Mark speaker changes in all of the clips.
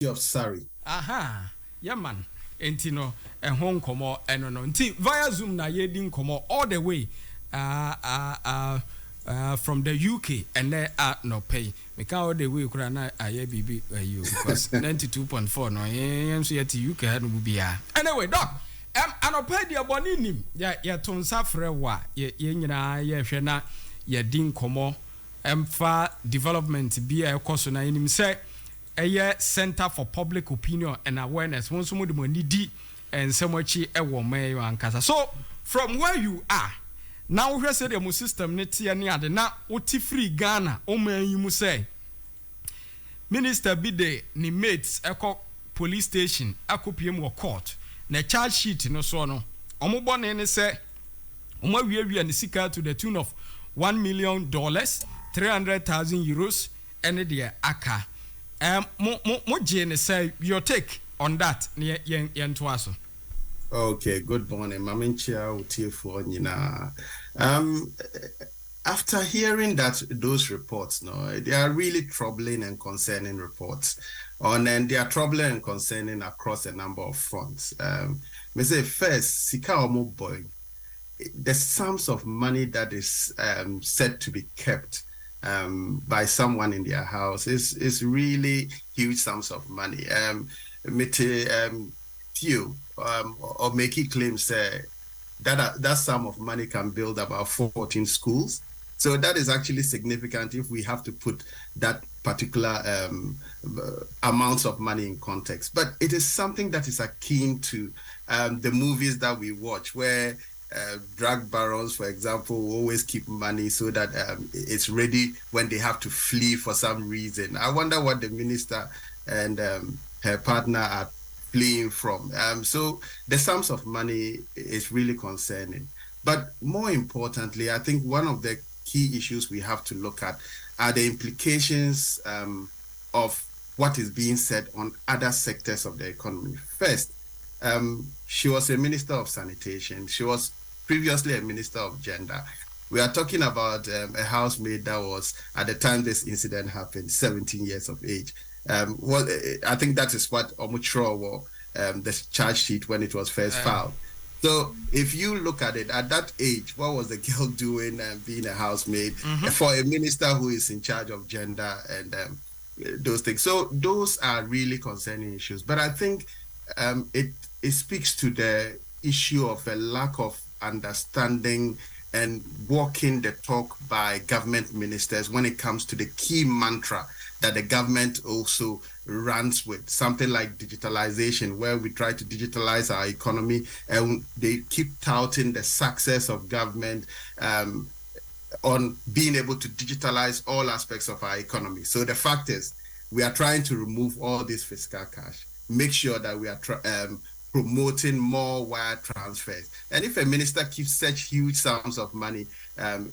Speaker 1: of Surrey.
Speaker 2: Aha, yeah man. Enti no Hong Kong and no. Enti via Zoom na ye din komo all the way from the UK and there no pay. Me can all the way kura na aye bibi you because 92.4 no yem so yet UK had no bia. Anyway, doc. Anɔpa dia bɔne nim ya to nsa frɛ wa ye nyina ye hwɛ na ye din komo emfa development bi a ɛkɔ na nim sɛ ɛyɛ Center for Public Opinion and Awareness won so mo de mo nidi ensɛmɔchi ɛwɔ man ankasa. So from where you are now we say the system ne tie ne ade na oti free Ghana o man yi mu sɛ minister bi de ni mates ɛkɔ police station akopiem wɔ court na charge sheet no so no omo bone ne se omo wiawia ne sika to the tune of $1 million 300,000 euros ene de aka mo je ne say your take on that ne yen to aso.
Speaker 1: Okay, good morning maminchia utiefo nyina. After hearing those reports, no, they are really troubling and concerning reports. And they are troubling and concerning across a number of fronts. Me say first, Sika Omo boy, the sums of money that is said to be kept by someone in their house is really huge sums of money. Few or making claims that sum of money can build about 14 schools. So that is actually significant if we have to put that particular amounts of money in context. But it is something that is akin to the movies that we watch, where drug barons, for example, will always keep money so that it's ready when they have to flee for some reason. I wonder what the minister and her partner are fleeing from. So the sums of money is really concerning. But more importantly, I think one of the key issues we have to look at are the implications of what is being said on other sectors of the economy. First, she was a minister of sanitation. She was previously a minister of gender. We are talking about a housemaid that was, at the time this incident happened, 17 years of age. I think that is what Omuchro the charge sheet when it was first filed. So if you look at it, at that age, what was the girl doing being a housemaid for a minister who is in charge of gender and those things? So those are really concerning issues. But I think it speaks to the issue of a lack of understanding and walking the talk by government ministers when it comes to the key mantra that the government also runs with, something like digitalization, where we try to digitalize our economy, and they keep touting the success of government on being able to digitalize all aspects of our economy. So the fact is, we are trying to remove all this fiscal cash, make sure that we are promoting more wire transfers. And if a minister keeps such huge sums of money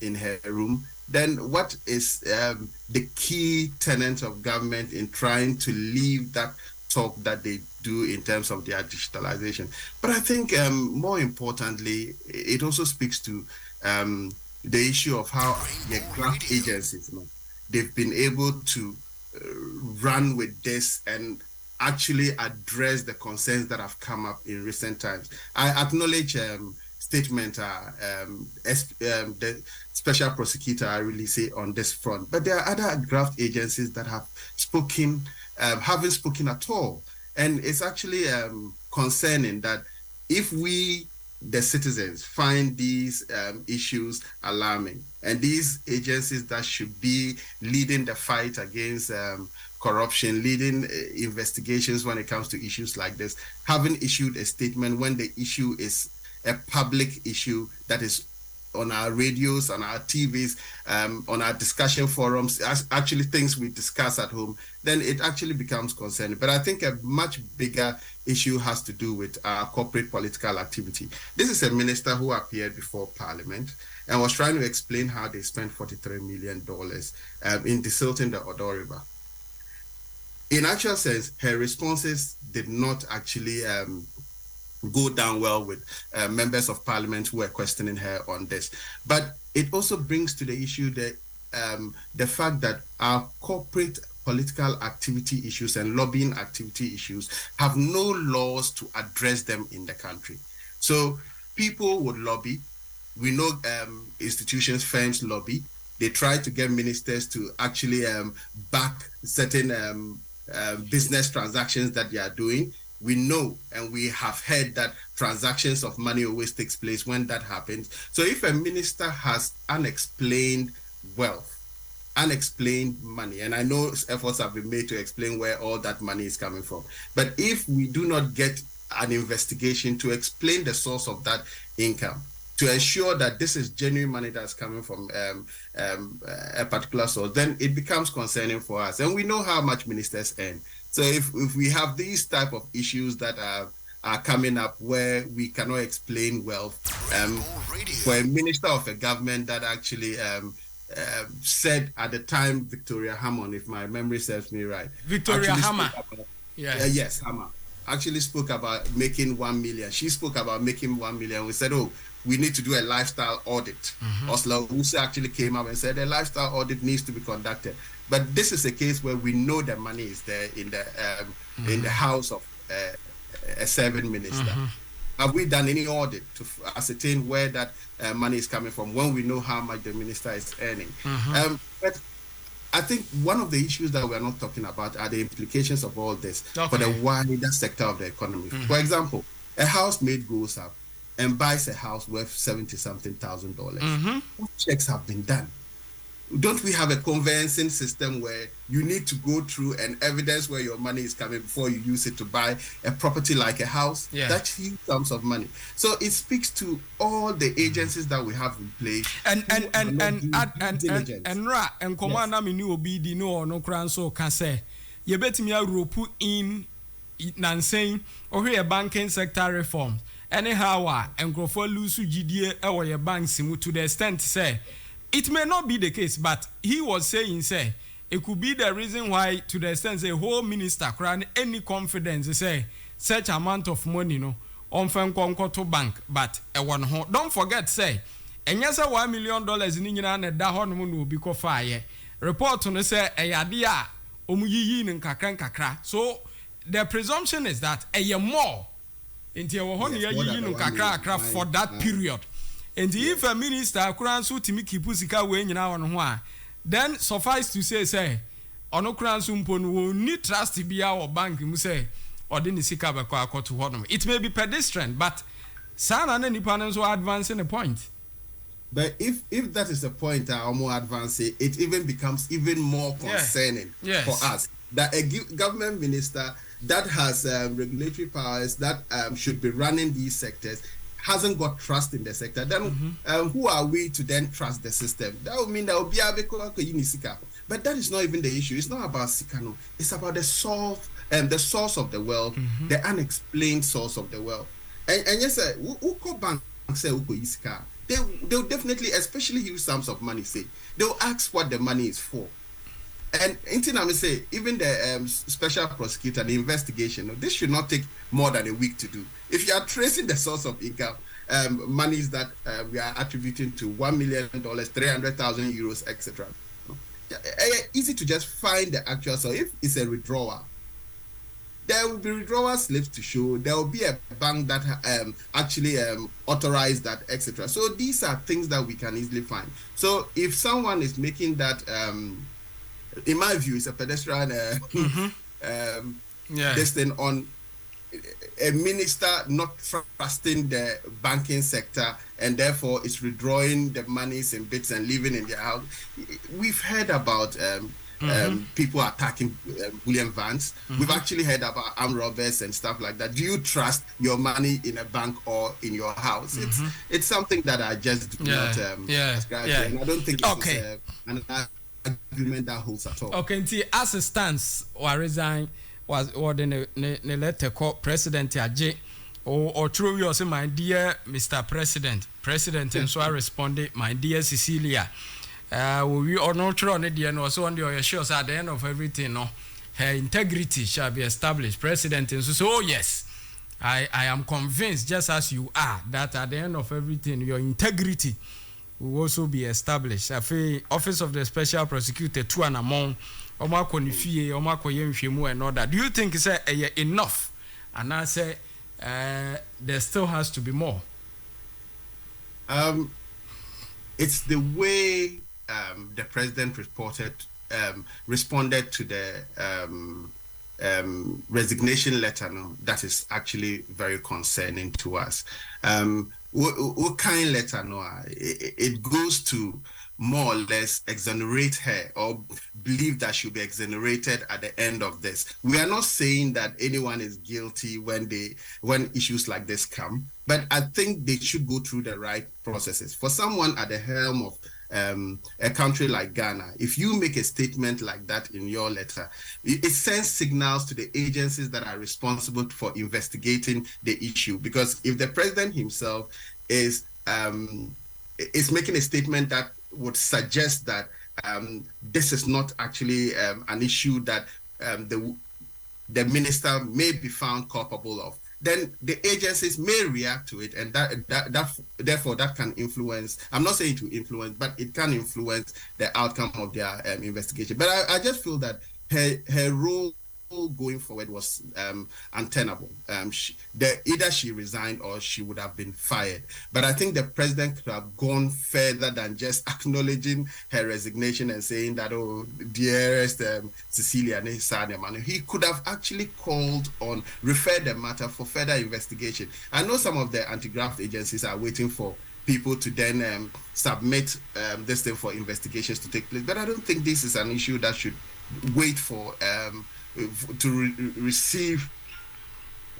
Speaker 1: in her room, then what is the key tenet of government in trying to leave that talk that they do in terms of their digitalization? But I think more importantly, it also speaks to the issue of how the grant agencies, they've been able to run with this and actually address the concerns that have come up in recent times. I acknowledge statement the special prosecutor I really say on this front, but there are other graft agencies that have spoken, haven't spoken at all, and it's actually concerning that if we, the citizens, find these issues alarming, and these agencies that should be leading the fight against corruption, leading investigations when it comes to issues like this, haven't issued a statement when the issue is a public issue that is on our radios, on our TVs, on our discussion forums, actually things we discuss at home, then it actually becomes concerning. But I think a much bigger issue has to do with our corporate political activity. This is a minister who appeared before Parliament and was trying to explain how they spent $43 million in desilting the Odo River. In actual sense, her responses did not actually go down well with members of parliament who were questioning her on this. But it also brings to the issue the fact that our corporate political activity issues and lobbying activity issues have no laws to address them in the country. So people would lobby. We know institutions, firms lobby. They try to get ministers to actually back certain business transactions that they are doing. We know and we have heard that transactions of money always takes place when that happens. So if a minister has unexplained wealth, unexplained money, and I know efforts have been made to explain where all that money is coming from, but if we do not get an investigation to explain the source of that income, to ensure that this is genuine money that's coming from a particular source, then it becomes concerning for us. And we know how much ministers earn. So if we have these type of issues that are coming up where we cannot explain wealth, for a minister of a government that actually said at the time, Victoria Hammond, if my memory serves me right.
Speaker 2: Victoria Hammer.
Speaker 1: Yes, Hammer. Actually spoke about making 1 million. She spoke about making 1 million. We said, oh, we need to do a lifestyle audit. Oslo Wusa actually came up and said a lifestyle audit needs to be conducted. But this is a case where we know the money is there in the house of a serving minister. Have we done any audit to ascertain where that money is coming from when we know how much the minister is earning? But I think one of the issues that we're not talking about are the implications of all this for the wider sector of the economy. For example, a housemaid goes up and buys a house worth $70-something thousand. What checks have been done? Don't we have a conveyancing system where you need to go through and evidence where your money is coming before you use it to buy a property like a house? That's huge sums of money. So it speaks to all the agencies that we have in place.
Speaker 2: And command me new obedi no no kranso can say you bet me a rope in nansane or a banking sector reform. Anyhow, and go for lose GDA or your banks to the extent say it may not be the case, but he was saying, say, it could be the reason why, to the extent, the whole minister grant any confidence, say, such amount of money, no, on Fanconco to bank, but a one home. Don't forget, say, and yes, $1 million in England and Dahon will be fire. Report on the say, a yadia, Omuyin and Kakran Kakra. So the presumption is that a year more into your honey, Kakra for that period. And if a minister couldn't suit me keep pusika way in our one, then suffice to say, on okran sumpon will need trust to be our bank, you say, or didn't see Kabaka to Hodom. It may be pedestrian, but some and any panels will advance in a point.
Speaker 1: But if that is the point or more advancing, it even becomes even more concerning for us that a government minister that has regulatory powers that should be running these sectors hasn't got trust in the sector, then who are we to then trust the system? That would mean that will be a but that is not even the issue. It's not about Sikano. It's about the source of the wealth, the unexplained source of the wealth. And yes, who bank say they'll definitely, especially huge sums of money, say they'll ask what the money is for. And I say, even the special prosecutor, the investigation, this should not take more than a week to do. If you are tracing the source of income, monies that we are attributing to $1 million, 300,000 euros, etc., easy to just find the actual. So if it's a withdrawal, there will be withdrawal slips to show. There will be a bank that actually authorized that, etc. So these are things that we can easily find. So if someone is making that, in my view, it's a pedestrian this thing on a minister not trusting the banking sector and therefore it's withdrawing the monies in bits and living in their house. We've heard about people attacking William Vance. We've actually heard about armed robbers and stuff like that. Do you trust your money in a bank or in your house? It's something that I just do not ascribe to, and I don't think it's an argument that holds at all.
Speaker 2: Okay, as it stands, or resign was the letter called President Aje or true you say, my dear Mr. President, and so I responded, my dear Cecilia. We are not sure on it, and also on the assures at the end of everything, no, her integrity shall be established. President, and so oh yes, I am convinced, just as you are, that at the end of everything, your integrity will also be established. I feel Office of the Special Prosecutor to and among omo akọ ne fie omo akọye nhwemu and all that. Do you think say enough and I say there still has to be more?
Speaker 1: It's the way the president responded to the resignation letter that is actually very concerning to us. What kind letter it goes to more or less exonerate her or believe that she'll be exonerated at the end of this. We are not saying that anyone is guilty when issues like this come, but I think they should go through the right processes. For someone at the helm of a country like Ghana, if you make a statement like that in your letter, it sends signals to the agencies that are responsible for investigating the issue. Because if the president himself is making a statement that would suggest that this is not actually an issue that the minister may be found culpable of, then the agencies may react to it, and therefore that can influence. I'm not saying to influence, but it can influence the outcome of their investigation. But I just feel that her role going forward was untenable. Either she resigned or she would have been fired. But I think the president could have gone further than just acknowledging her resignation and saying that, oh, dearest Cecilia, he could have actually referred the matter for further investigation. I know some of the anti-graft agencies are waiting for people to then submit this thing for investigations to take place. But I don't think this is an issue that should wait for receive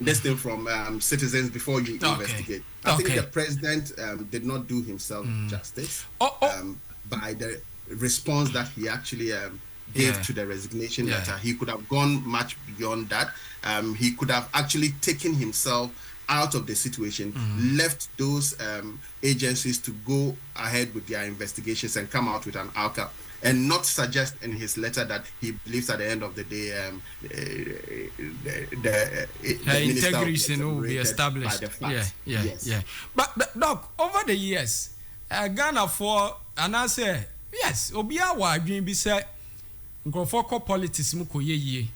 Speaker 1: this thing from citizens before you investigate. I think the president did not do himself justice by the response that he actually gave to the resignation letter. He could have gone much beyond that. He could have actually taken himself out of the situation, left those agencies to go ahead with their investigations and come out with an outcome, and not suggest in his letter that he believes at the end of the day the
Speaker 2: integrity will be established. Yeah. But Doc, over the years, Ghana and I say yes, Obia wa adwin bi say nkrofo politics mu koyeye.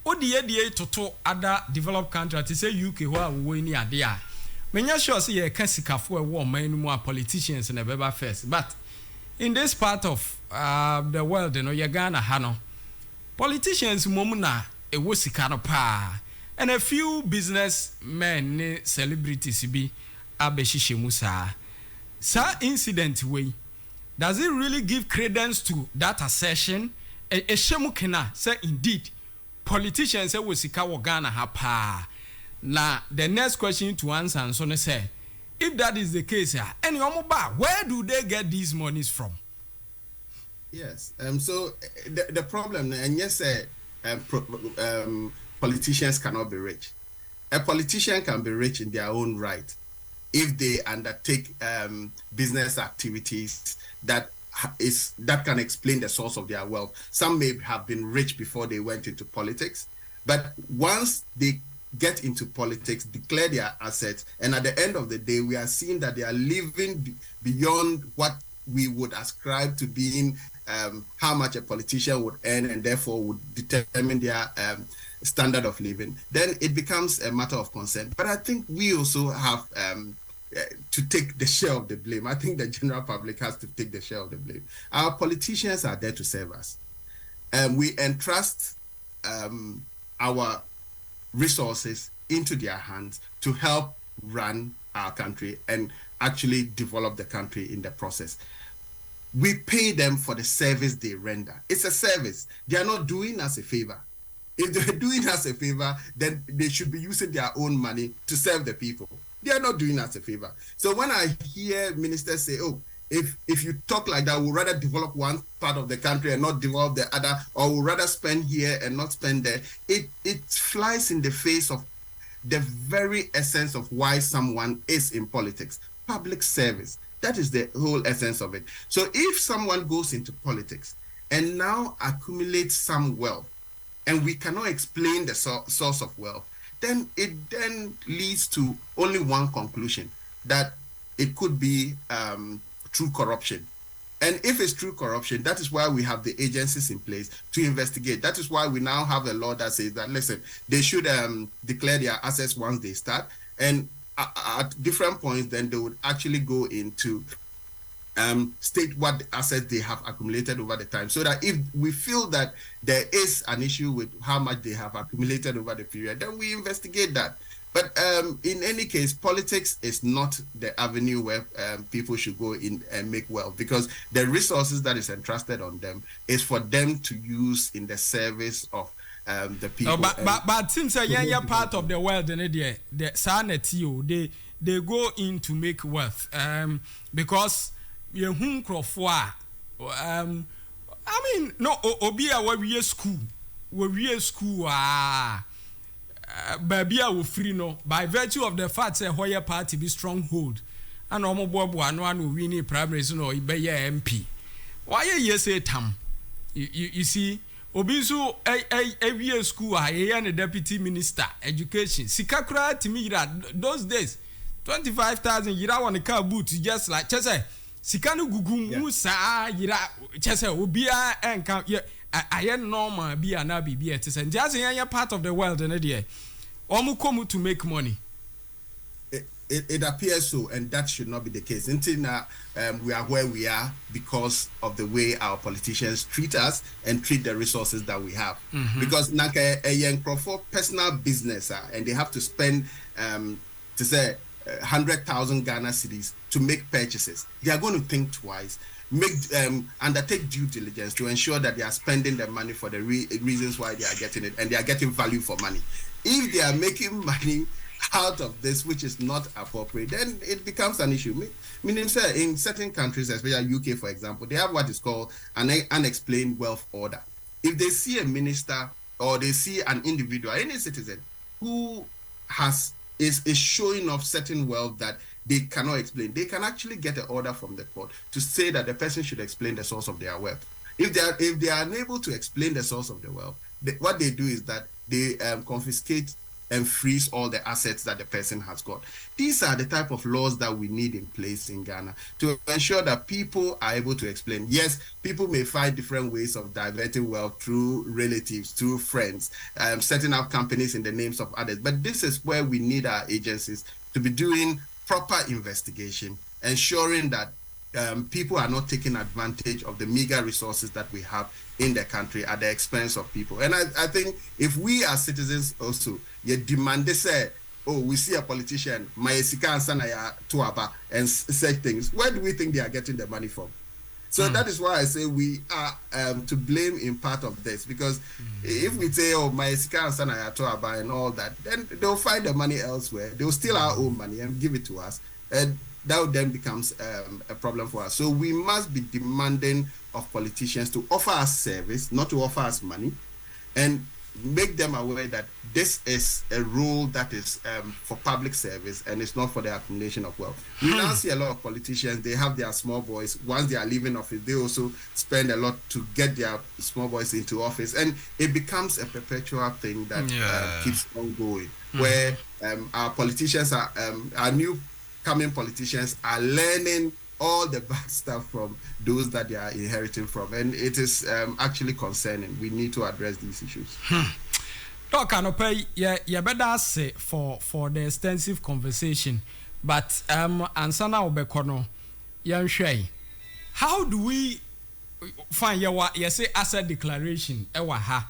Speaker 2: Odi toto other developed countries to say UK who are we ni ade a. Menya sure say ye ka sikafo e wo man mu politicians na beba first, but in this part of the world, Ghana hano politicians momuna e wo sika no pa, and a few businessmen celebrities be abeshishe musa. Sa incident way, does it really give credence to that assertion? E shemu kena say indeed politicians say wo sika wo Ghana ha pa. Now the next question to answer and so say, if that is the case, where do they get these monies from?
Speaker 1: Yes. So the problem, and yes, politicians cannot be rich. A politician can be rich in their own right if they undertake business activities that can explain the source of their wealth. Some may have been rich before they went into politics, but once they get into politics, declare their assets, and at the end of the day, we are seeing that they are living beyond what we would ascribe to being how much a politician would earn, and therefore would determine their standard of living. Then it becomes a matter of concern. But I think we also have to take the share of the blame. I think the general public has to take the share of the blame. Our politicians are there to serve us. We entrust our resources into their hands to help run our country and actually develop the country in the process. We pay them for the service they render. It's a service. They are not doing us a favor. If they're doing us a favor, then they should be using their own money to serve the people. They are not doing us a favor. So when I hear ministers say, oh, if you talk like that, we'll rather develop one part of the country and not develop the other, or we'll rather spend here and not spend there, it flies in the face of the very essence of why someone is in politics. Public service. That is the whole essence of it. So if someone goes into politics and now accumulates some wealth, and we cannot explain the source of wealth, then it then leads to only one conclusion, that it could be through corruption. And if it's true corruption, that is why we have the agencies in place to investigate. That is why we now have a law that says that, listen, they should declare their assets once they start. And at different points, then they would actually go into state what assets they have accumulated over the time, so that if we feel that there is an issue with how much they have accumulated over the period, then we investigate that. But in any case, politics is not the avenue where people should go in and make wealth, because the resources that is entrusted on them is for them to use in the service of the people.
Speaker 2: But since you're part of the world, the sanity, they go in to make wealth because you I mean, no, obia we school baby will free no by virtue of the fact say Hoya party be stronghold and omo bobo anu anu win primaries no be MP. Why you say tam? You see, obisu a school a deputy minister education. Sikakura to me those days 25,000 yira on the car boot just like chese sikanu gugu musa yira chese obia enka I am normal be an abi be it and just a part of the world and idea. Come to make money.
Speaker 1: It appears so, and that should not be the case. Until now, we are where we are because of the way our politicians treat us and treat the resources that we have. Because a young for personal business, and they have to spend to say 100,000 Ghana cedis to make purchases. They are going to think twice. Undertake due diligence to ensure that they are spending their money for the reasons why they are getting it, and they are getting value for money. If they are making money out of this, which is not appropriate, then it becomes an issue. Meaning, sir, in certain countries, especially UK, for example, they have what is called an unexplained wealth order. If they see a minister or they see an individual, any citizen who is showing off certain wealth that they cannot explain, they can actually get an order from the court to say that the person should explain the source of their wealth. If they are unable to explain the source of the wealth, what they do is that they confiscate and freeze all the assets that the person has got. These are the type of laws that we need in place in Ghana to ensure that people are able to explain. Yes, people may find different ways of diverting wealth through relatives, through friends, setting up companies in the names of others. But this is where we need our agencies to be doing proper investigation, ensuring that people are not taking advantage of the meager resources that we have in the country at the expense of people. And I think if we as citizens also demand they say, oh, we see a politician, and say things, where do we think they are getting the money from? So that is why I say we are to blame in part of this, because if we say, oh, my and all that, then they'll find the money elsewhere. They'll steal our own money and give it to us. And that then becomes a problem for us. So we must be demanding of politicians to offer us service, not to offer us money, and make them aware that this is a rule that is for public service and it's not for the accumulation of wealth. We now see a lot of politicians, they have their small boys. Once they are leaving office, they also spend a lot to get their small boys into office. And it becomes a perpetual thing that keeps on going, where our politicians our new coming politicians are learning all the bad stuff from those that they are inheriting from, and it is actually concerning. We need to address these issues.
Speaker 2: Doc, Anope, you better say for the extensive conversation, but ansana obekono, yan how do we find you say asset declaration ewa ha,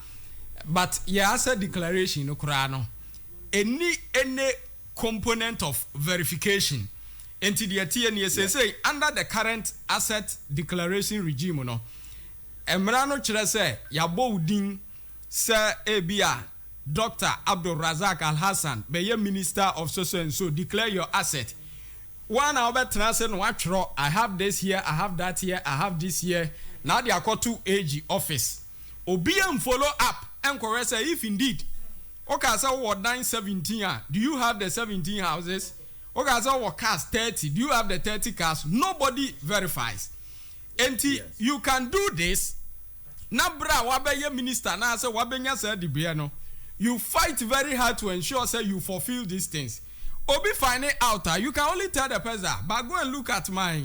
Speaker 2: but your asset declaration no kurano any component of verification into the TNA say under the current asset declaration regime no emrano chere say yabo udin sir ebia Dr. Abdul Razak Alhassan be minister of so and so declare your asset one hour transfer watch I have this here, I have that here, I have this here. Now they are called to AG office obm follow up and correct say if indeed okay, so what 917? Do you have the 17 houses? Okay, so what cars 30? Do you have the 30 cars? Nobody verifies. And you can do this. Nabra wabe minister na say wabenya say the you fight very hard to ensure say you fulfill these things. Obi find it out. You can only tell the person, but go and look at my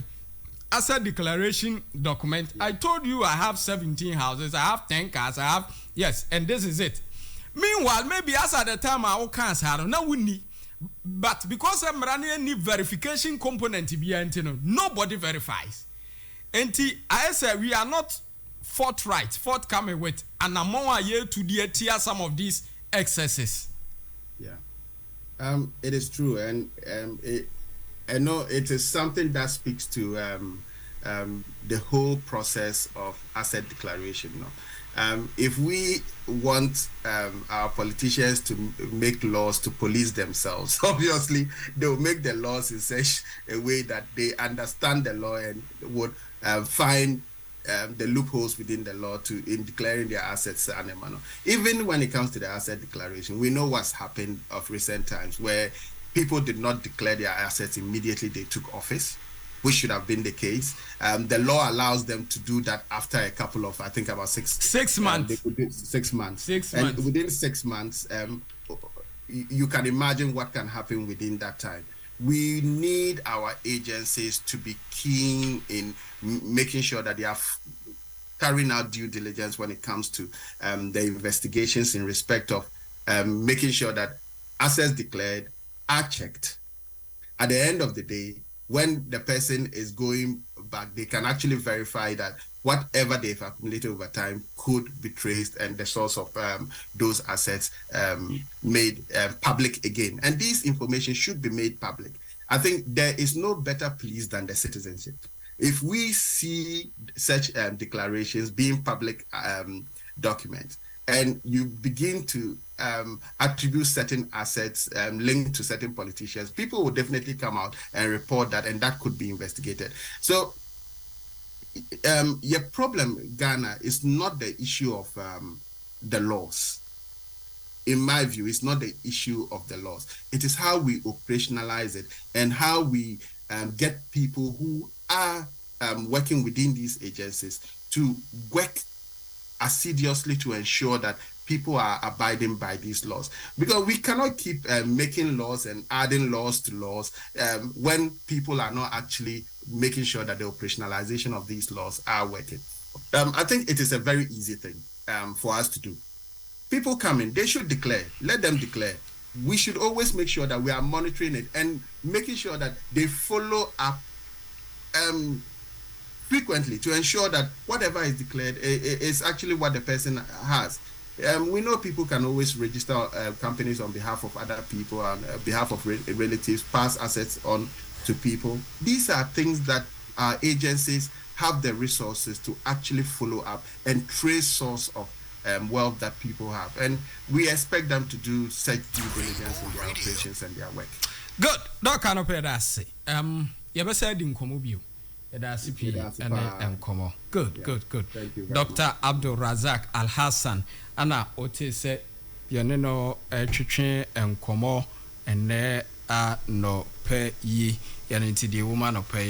Speaker 2: asset declaration document. I told you I have 17 houses, I have 10 cars, I have, yes, and this is it. Meanwhile, maybe as at the time I can't have now we need, but because I'm running any verification component to be nobody verifies. And I said we are not forthcoming with an amount a year to deter some of these excesses.
Speaker 1: Yeah, it is true, and I know it is something that speaks to the whole process of asset declaration. If we want our politicians to make laws to police themselves, obviously they will make the laws in such a way that they understand the law and would find the loopholes within the law in declaring their assets. Even when it comes to the asset declaration, we know what's happened of recent times where people did not declare their assets immediately they took office, which should have been the case. The law allows them to do that after a couple of, I think about 6
Speaker 2: months.
Speaker 1: 6 months.
Speaker 2: 6 months.
Speaker 1: And within 6 months, you can imagine what can happen within that time. We need our agencies to be keen in making sure that they are carrying out due diligence when it comes to the investigations in respect of making sure that assets declared are checked. At the end of the day, when the person is going back, they can actually verify that whatever they've accumulated over time could be traced and the source of those assets made public again. And this information should be made public. I think there is no better police than the citizenship. If we see such declarations being public documents, and you begin to attribute certain assets linked to certain politicians, people will definitely come out and report that, and that could be investigated. So your problem, Ghana, is not the issue of the laws. In my view, it's not the issue of the laws. It is how we operationalize it and how we get people who are working within these agencies to work assiduously to ensure that people are abiding by these laws, because we cannot keep making laws and adding laws to laws when people are not actually making sure that the operationalization of these laws are working. I think it is a very easy thing for us to do. People come in, they should declare, let them declare. We should always make sure that we are monitoring it and making sure that they follow up frequently to ensure that whatever is declared is actually what the person has. We know people can always register companies on behalf of other people and behalf of relatives, pass assets on to people. These are things that our agencies have the resources to actually follow up and trace source of wealth that people have. And we expect them to do such due diligence in their operations and their work.
Speaker 2: Good. Doc Anope Dasi. You ever said in Komobio? Good.
Speaker 1: Thank you.
Speaker 2: Dr. Abdul Razak Alhassan. Anna Ote said, Yanino Chichen and Komo and ne no pay ye, Yanity the woman of pay.